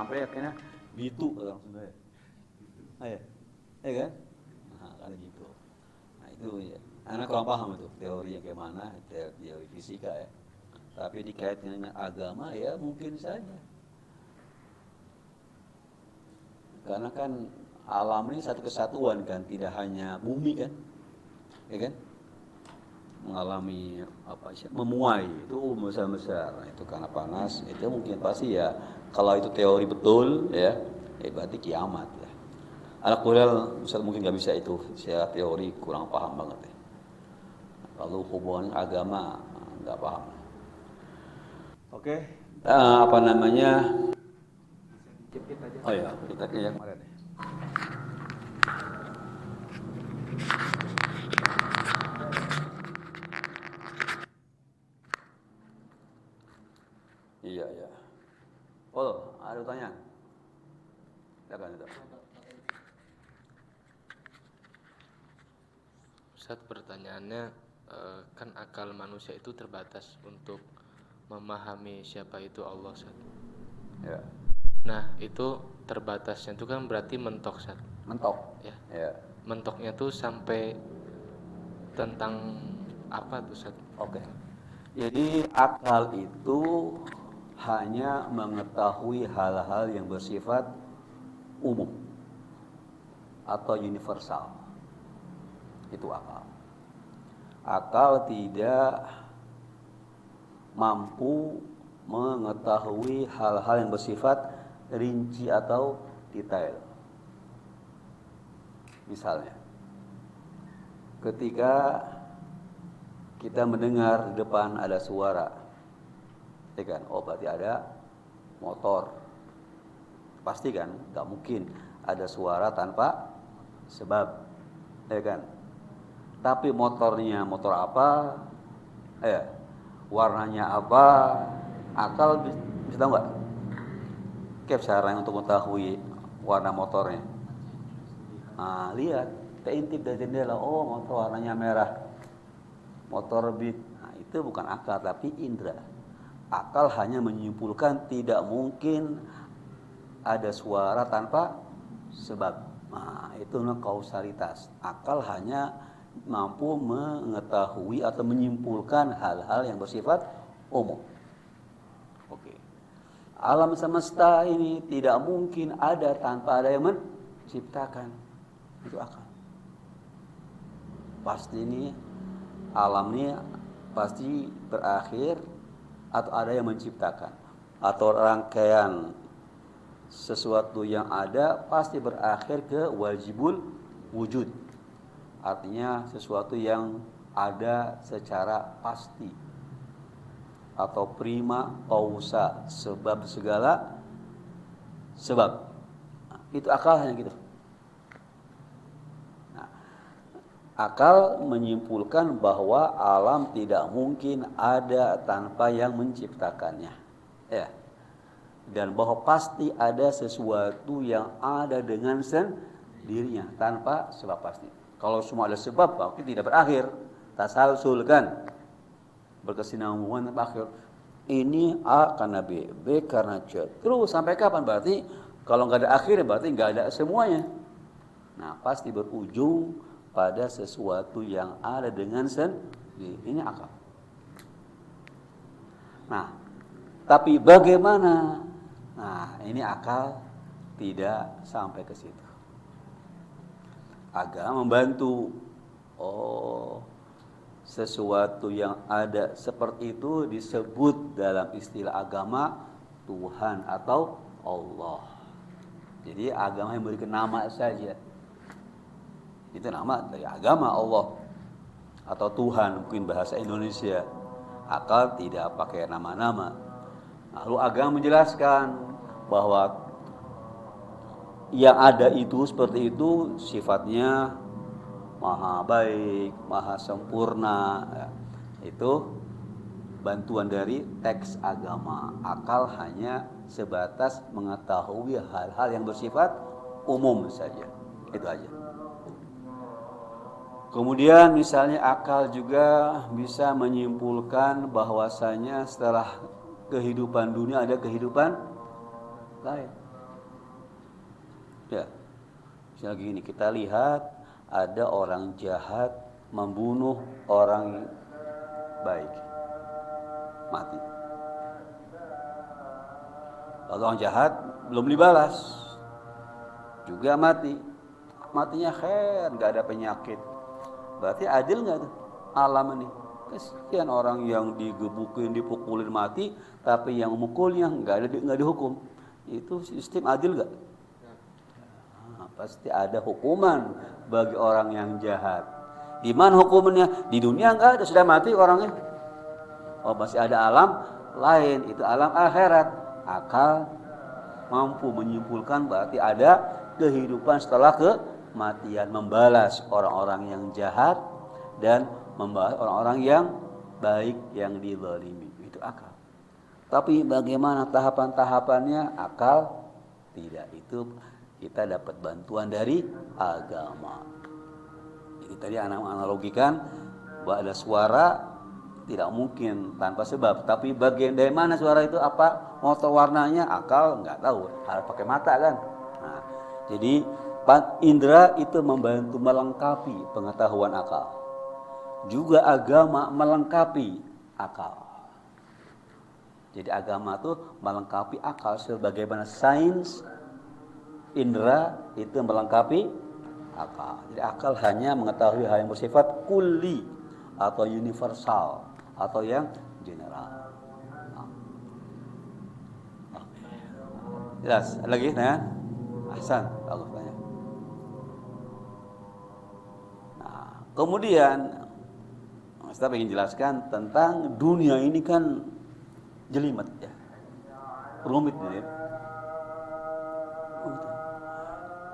sampai akhirnya gitu orang Sunda ya. Ya, ya kan? Nah, kan gitu. Nah itu ya. Anak kurang paham itu teori yang gimana, teori fisika ya. Tapi dikaitkan dengan agama ya mungkin saja. Karena kan alam ini satu kesatuan kan, tidak hanya bumi kan, ya kan? Mengalami apa sih? Memuai itu besar-besar. Nah, itu karena panas, itu mungkin pasti ya. Kalau itu teori betul ya, berarti kiamat ya. Anak kuliah Ustaz mungkin nggak bisa itu, saya teori kurang paham banget ya. Kalau hubungan agama nggak paham. Oke, apa namanya? Oh ya, kita ke yang kemarin. Iya, iya. Oh, ada pertanyaan? Silakan itu. Ustaz, pertanyaannya kan akal manusia itu terbatas untuk memahami siapa itu Allah, Ustaz. Ya. Nah, itu terbatasnya itu kan berarti mentok, Ustaz. Mentok. Ya. Ya. Mentoknya tuh sampai tentang apa tuh, Ustaz? Oke. Jadi akal itu hanya mengetahui hal-hal yang bersifat umum atau universal. Itu akal. Akal tidak mampu mengetahui hal-hal yang bersifat rinci atau detail. Misalnya, ketika kita mendengar di depan ada suara, ya kan? Oh berarti ada motor. Pasti kan? Gak mungkin ada suara tanpa sebab, ya kan? Tapi motornya motor apa? Warnanya apa? Akal bisa tahu nggak? Kayak caranya untuk mengetahui warna motornya. Nah, lihat, keintip dari jendela. Oh, motor warnanya merah. Motor beat. Nah, itu bukan akal tapi indera. Akal hanya menyimpulkan tidak mungkin ada suara tanpa sebab. Nah, itu namanya kausalitas. Akal hanya mampu mengetahui atau menyimpulkan hal-hal yang bersifat umum. Oke. Alam semesta ini tidak mungkin ada tanpa ada yang menciptakan. Itu akal. Pasti ini alam ini pasti berakhir atau ada yang menciptakan, atau rangkaian sesuatu yang ada pasti berakhir ke wajibul wujud, artinya sesuatu yang ada secara pasti, atau prima causa, sebab segala sebab. Itu akalnya gitu. Akal menyimpulkan bahwa alam tidak mungkin ada tanpa yang menciptakannya, ya. Dan bahwa pasti ada sesuatu yang ada dengan sendirinya tanpa sebab pasti. Kalau semua ada sebab, berarti tidak berakhir. Tasalsul kan, berkesinambungan tanpa akhir. Ini A karena B, B karena C. Terus sampai kapan? Berarti kalau nggak ada akhirnya, berarti nggak ada semuanya. Nah, pasti berujung pada sesuatu yang ada dengan sendiri. Ini akal. Nah, tapi bagaimana? Nah, ini akal tidak sampai ke situ. Agama membantu. Oh, sesuatu yang ada seperti itu disebut dalam istilah agama Tuhan atau Allah. Jadi agama yang memberikan nama saja. Itu nama dari agama Allah atau Tuhan, mungkin bahasa Indonesia. Akal tidak pakai nama-nama. Lalu agama menjelaskan bahwa yang ada itu seperti itu sifatnya maha baik, maha sempurna. Itu bantuan dari teks agama. Akal hanya sebatas mengetahui hal-hal yang bersifat umum saja. Itu aja. Kemudian misalnya akal juga bisa menyimpulkan bahwasanya setelah kehidupan dunia ada kehidupan lain. Ya, misalnya gini, kita lihat ada orang jahat membunuh orang baik, mati. Lalu orang jahat belum dibalas, juga mati. Matinya khair, nggak ada penyakit. Berarti adil nggak tuh alam ini? Kesian orang yang digebukin, dipukulin mati, tapi yang memukulnya nggak dihukum. Itu sistem adil nggak? Nah, pasti ada hukuman bagi orang yang jahat. Di mana hukumannya? Di dunia nggak ada, sudah mati orangnya. Oh, masih ada alam lain, itu alam akhirat. Akal mampu menyimpulkan berarti ada kehidupan setelah kematian, membalas orang-orang yang jahat dan membalas orang-orang yang baik yang dizalimi. Itu akal. Tapi bagaimana tahapan-tahapannya? Akal tidak. Itu kita dapat bantuan dari agama. Jadi tadi anak analogikan bahwa ada suara tidak mungkin tanpa sebab, tapi bagian dari mana suara itu, apa motor warnanya, akal nggak tahu, harus pakai mata kan. Nah, jadi indera itu membantu melengkapi pengetahuan akal, juga agama melengkapi akal. Jadi agama itu melengkapi akal sebagaimana sains, indera itu melengkapi akal. Jadi akal hanya mengetahui hal yang bersifat kulli atau universal atau yang general. Jelas? Ada lagi tanya? Ahsan, bagus tanya. Nah, kemudian saya ingin jelaskan tentang dunia ini kan jelimet ya, rumit ya.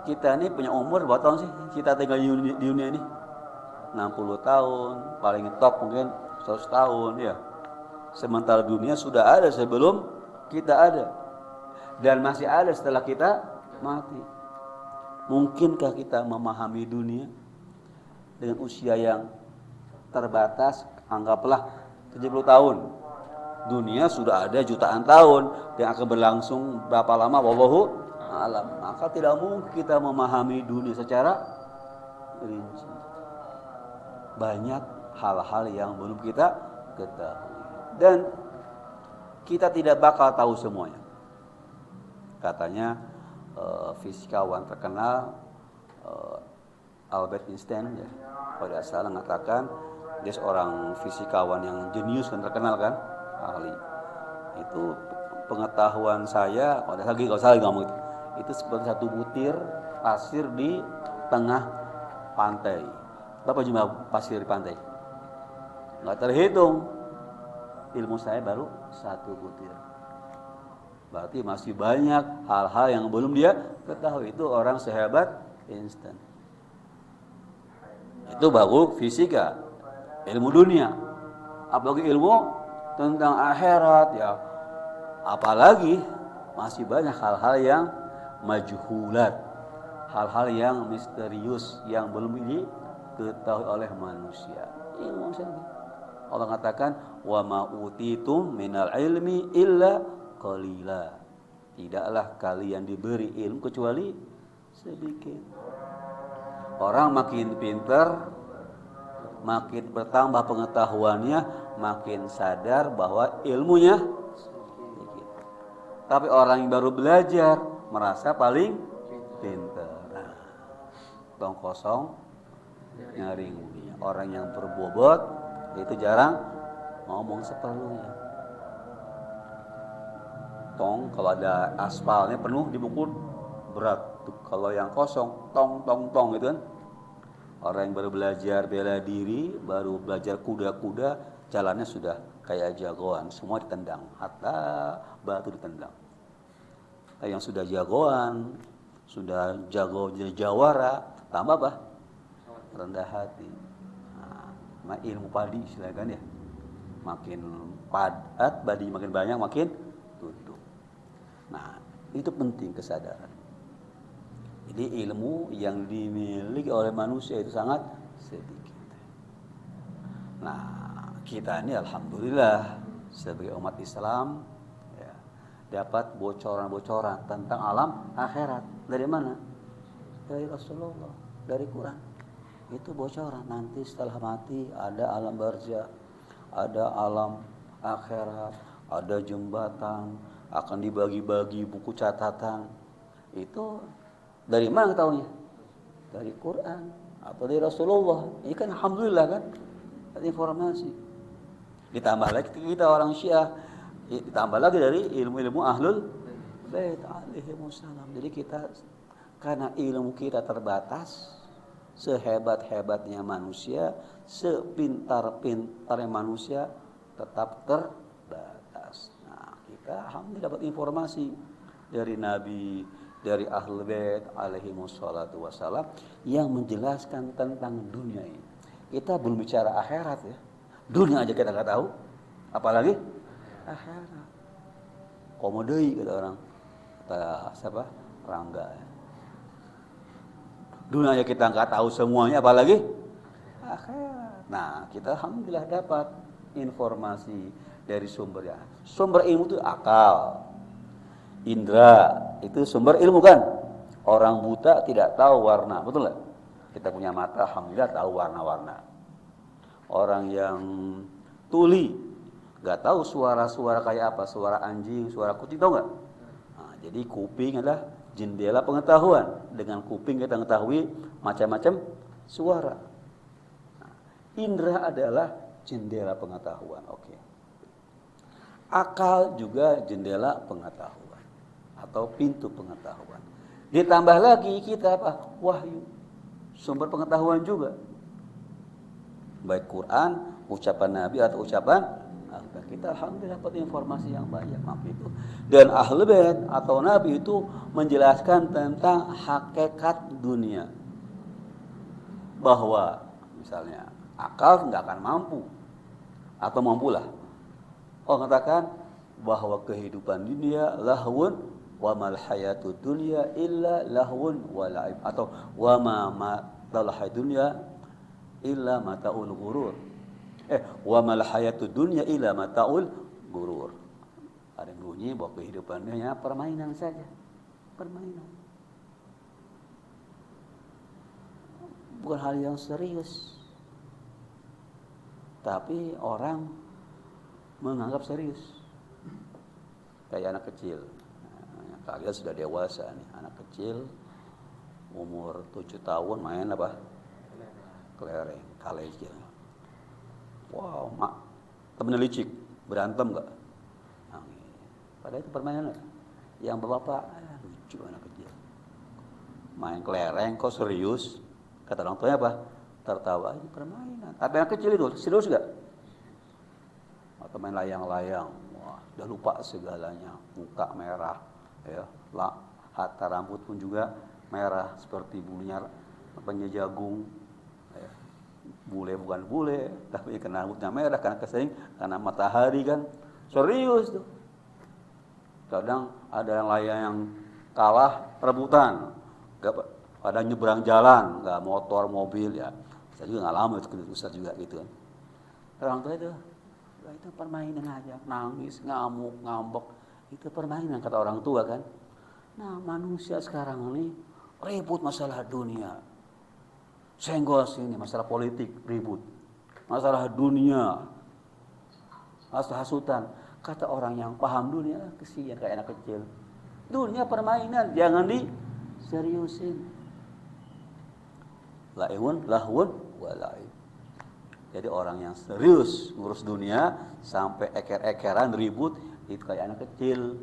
Kita ini punya umur berapa tahun sih? Kita tinggal di dunia ini 60 tahun, paling top mungkin 100 tahun ya. Sementara dunia sudah ada sebelum kita ada, dan masih ada setelah kita mati. Mungkinkah kita memahami dunia dengan usia yang terbatas? Anggaplah 70 tahun. Dunia sudah ada jutaan tahun yang akan berlangsung berapa lama, wallahu alam. Maka tidak mungkin kita memahami dunia secara rinci. Banyak hal-hal yang belum kita ketahui, dan kita tidak bakal tahu semuanya. Katanya fisikawan terkenal Albert Einstein ya, pada salah mengatakan, dia seorang fisikawan yang jenius dan terkenal kan, ahli. Itu pengetahuan saya, kalau salah ngomong itu seperti satu butir pasir di tengah pantai. Berapa jumlah pasir di pantai? Nggak terhitung. Ilmu saya baru satu butir. Berarti masih banyak hal-hal yang belum dia ketahui. Itu orang sehebat Einstein. Itu baru fisika, ilmu dunia. Apalagi ilmu tentang akhirat ya. Apalagi masih banyak hal-hal yang majhulat, hal-hal yang misterius yang belum diketahui oleh manusia. Ilmu saja. Allah katakan, wa ma utitum minal ilmi illa qalila. Tidaklah kalian diberi ilmu kecuali sedikit. Orang makin pintar, makin bertambah pengetahuannya, makin sadar bahwa ilmunya sedikit. Tapi orang yang baru belajar merasa paling pintar. Tong kosong nyaring bunyinya. Orang yang berbobot itu jarang ngomong seperlunya. Tong kalau ada aspalnya penuh dipukul berat. Kalau yang kosong tong tong tong gitu kan. Orang yang baru belajar bela diri, baru belajar kuda-kuda, jalannya sudah kayak jagoan, semua ditendang, hatta batu ditendang. Yang sudah jagoan, sudah jago jadi jawara, tambah apa? Rendah hati. Nah, ilmu padi silakan ya. Makin padat, padi makin banyak, makin tunduk. Nah, itu penting kesadaran. Jadi ilmu yang dimiliki oleh manusia itu sangat sedikit. Nah, kita ini alhamdulillah sebagai umat Islam ya, dapat bocoran-bocoran tentang alam akhirat. Dari mana? dari Rasulullah, dari Quran. Itu bocoran. Nanti setelah mati ada alam barzah, ada alam akhirat, ada jembatan, akan dibagi-bagi buku catatan. Itu dari mana tahunya? Dari Quran atau dari Rasulullah. Ini kan alhamdulillah kan, ada informasi. Ditambah lagi kita orang Syiah, ditambah lagi dari ilmu-ilmu ahlul bait alaihimussalam. Jadi kita karena ilmu kita terbatas, sehebat-hebatnya manusia, sepintar-pintarnya manusia tetap terbatas. Nah, kita alhamdulillah dapat informasi dari Nabi, dari Ahlul Bait alaihimussalatu wassalam yang menjelaskan tentang dunia ini. Kita belum bicara akhirat ya. Dunia aja kita nggak tahu, apalagi akhirat. Komodoi kata orang, kata siapa? Rangga. Dunia aja kita nggak tahu semuanya, apalagi akhirat. Nah, kita alhamdulillah dapat informasi dari sumbernya. Sumber ilmu itu akal, indra, itu sumber ilmu kan. Orang buta tidak tahu warna, betul nggak? Kita punya mata, alhamdulillah tahu warna-warna. Orang yang tuli nggak tahu suara-suara kayak apa, suara anjing, suara kucing, tahu nggak? Nah, jadi kuping adalah jendela pengetahuan. Dengan kuping kita mengetahui macam-macam suara. Nah, indra adalah jendela pengetahuan. Oke. Akal juga jendela pengetahuan atau pintu pengetahuan. Ditambah lagi kita apa? Wahyu, sumber pengetahuan juga. Baik Quran, ucapan Nabi atau ucapan kita alhamdulillah dapat informasi yang banyak waktu itu. Dan Ahlul Bait atau Nabi itu menjelaskan tentang hakikat dunia. Bahwa misalnya akal nggak akan mampu atau mampulah. Allah katakan bahwa kehidupan dunia lahwun wa mal hayatud dunya illa lahwun wa la'ib, atau wa ma matal dunya illa mataul ghurur. Wa mal hayatud dunya illa mataul ghurur. Ada yang bunyi bahwa kehidupan dunia permainan saja. Permainan. Bukan hal yang serius. Tapi orang menganggap serius. Kayak anak kecil. Nah, kalian sudah dewasa nih, anak kecil umur 7 tahun main apa? Kelereng, kalej. Wow, mak, temennya licik, berantem enggak? Padahal itu permainan. Yang bapak lucu anak kecil. Main kelereng kok serius? Kata orang tuanya apa? Tertawa, ini permainan. Tapi anak kecil itu serius enggak? Atau main layang-layang, wah, udah lupa segalanya, muka merah, ya, hatta rambut pun juga merah seperti bulunya jagung. Bule bukan bule, tapi karena rambutnya merah, karena kesering, karena matahari kan, serius tuh. Kadang ada yang layang yang kalah rebutan, ada nyebrang jalan, nggak motor, mobil ya. Saya juga ngalamin itu, Ustaz juga gitu kan. Orang tua itu permainan aja, nangis, ngamuk, ngambek, itu permainan kata orang tua kan. Nah manusia sekarang ini ribut masalah dunia. Senggol sini, masalah politik, ribut. Masalah dunia, masalah hasutan. Kata orang yang paham dunia, kesian kayak anak kecil. Dunia permainan, jangan diseriusin. Lahwun wa la'ib. Jadi orang yang serius ngurus dunia, sampai eker-ekeran ribut, itu kayak anak kecil.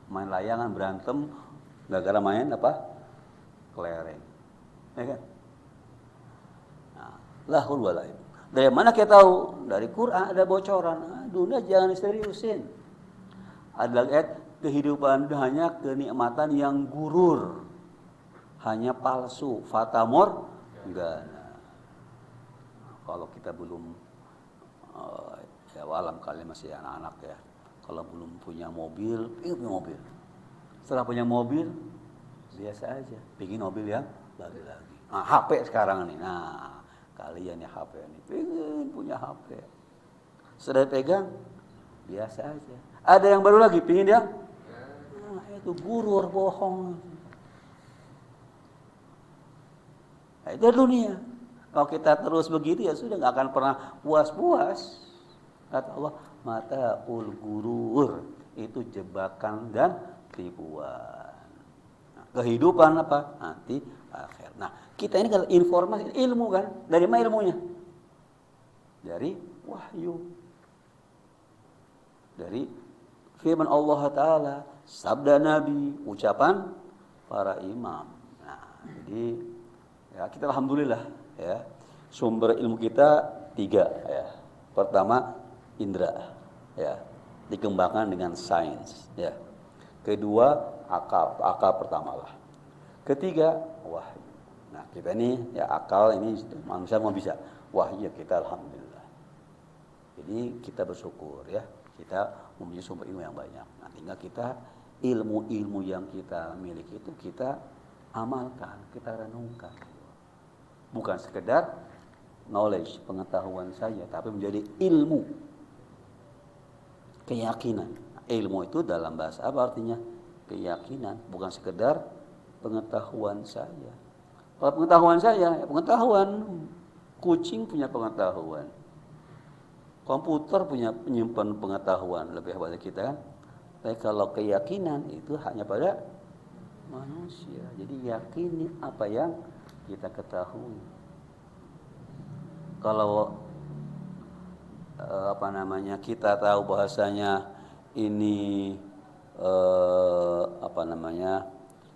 Main layangan, berantem, gara-gara main apa? Kelereng. Ya kan? Lahul walaib. Dari mana kita tahu? Dari Quran ada bocoran. Dunia jangan diseriusin. Ada ayat kehidupan itu hanya kenikmatan yang gurur, hanya palsu, fatamor enggak. Kalau kita belum ya alam kali masih anak-anak ya. Kalau belum punya mobil, ingin punya mobil. Setelah punya mobil, biasa aja. Pingin mobil yang lagi-lagi. Nah, HP sekarang nih. Nah, kalian ya HP ini pengen punya HP, sudah pegang biasa aja. Ada yang baru lagi pengen yang itu gurur, bohong. Nah, itu dunia. Kalau kita terus begitu ya sudah nggak akan pernah puas-puas. Kata Allah, mataul gurur, itu jebakan dan tipuan. Nah, kehidupan apa? Nanti akhir. Nah, kita ini kalau informasi ilmu kan, dari mana ilmunya? Dari wahyu. Dari firman Allah Ta'ala, sabda Nabi, ucapan para imam. Nah, jadi ya kita alhamdulillah ya, sumber ilmu kita 3 ya. Pertama indera ya, dikembangkan dengan sains ya. Kedua akal pertama lah. Ketiga wahyu. Nah, kita ini ya akal ini manusia mau bisa, wahyu kita alhamdulillah. Jadi kita bersyukur ya, kita mempunyai sumber ilmu yang banyak. Nah, tinggal kita ilmu-ilmu yang kita miliki itu kita amalkan, kita renungkan. Bukan sekedar knowledge, pengetahuan saja, tapi menjadi ilmu, keyakinan. Ilmu itu dalam bahasa apa artinya? Keyakinan, bukan sekedar pengetahuan saja. Kalau pengetahuan saya, ya pengetahuan. Kucing punya pengetahuan. Komputer punya penyimpan pengetahuan lebih pada kita kan. Tapi kalau keyakinan itu hanya pada manusia. Jadi yakini apa yang kita ketahui. Kalau kita tahu bahasanya ini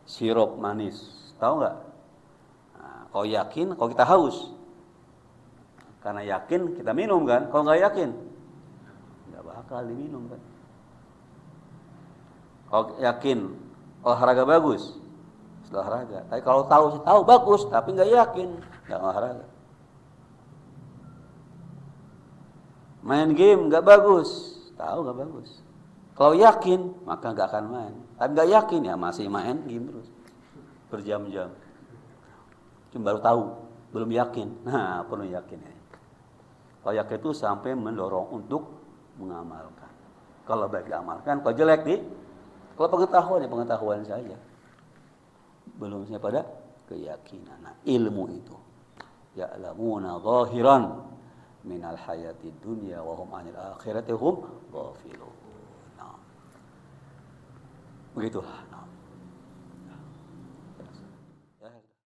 sirup manis, tahu nggak? Nah, kalau yakin, kalau kita haus, karena yakin kita minum kan, kalau nggak yakin nggak bakal diminum kan. Kalau yakin olahraga bagus, olahraga. Tapi kalau tahu bagus, tapi nggak yakin, nggak olahraga. Main game nggak bagus, tahu nggak bagus. Kalau yakin, maka nggak akan main. Tapi nggak yakin ya masih main game terus berjam-jam. Cuma baru tahu, belum yakin. Nah, perlu yakin ya. Kalau yakin itu sampai mendorong untuk mengamalkan. Kalau baik diamalkan, kalau jelek kalau pengetahuan ya pengetahuan saja. Belumnya pada keyakinan. Nah, ilmu itu ya'lamuna zahiran minal hayati dunya wa hum 'anil akhirati hum ghafilun. Nah. Begitulah. Nah.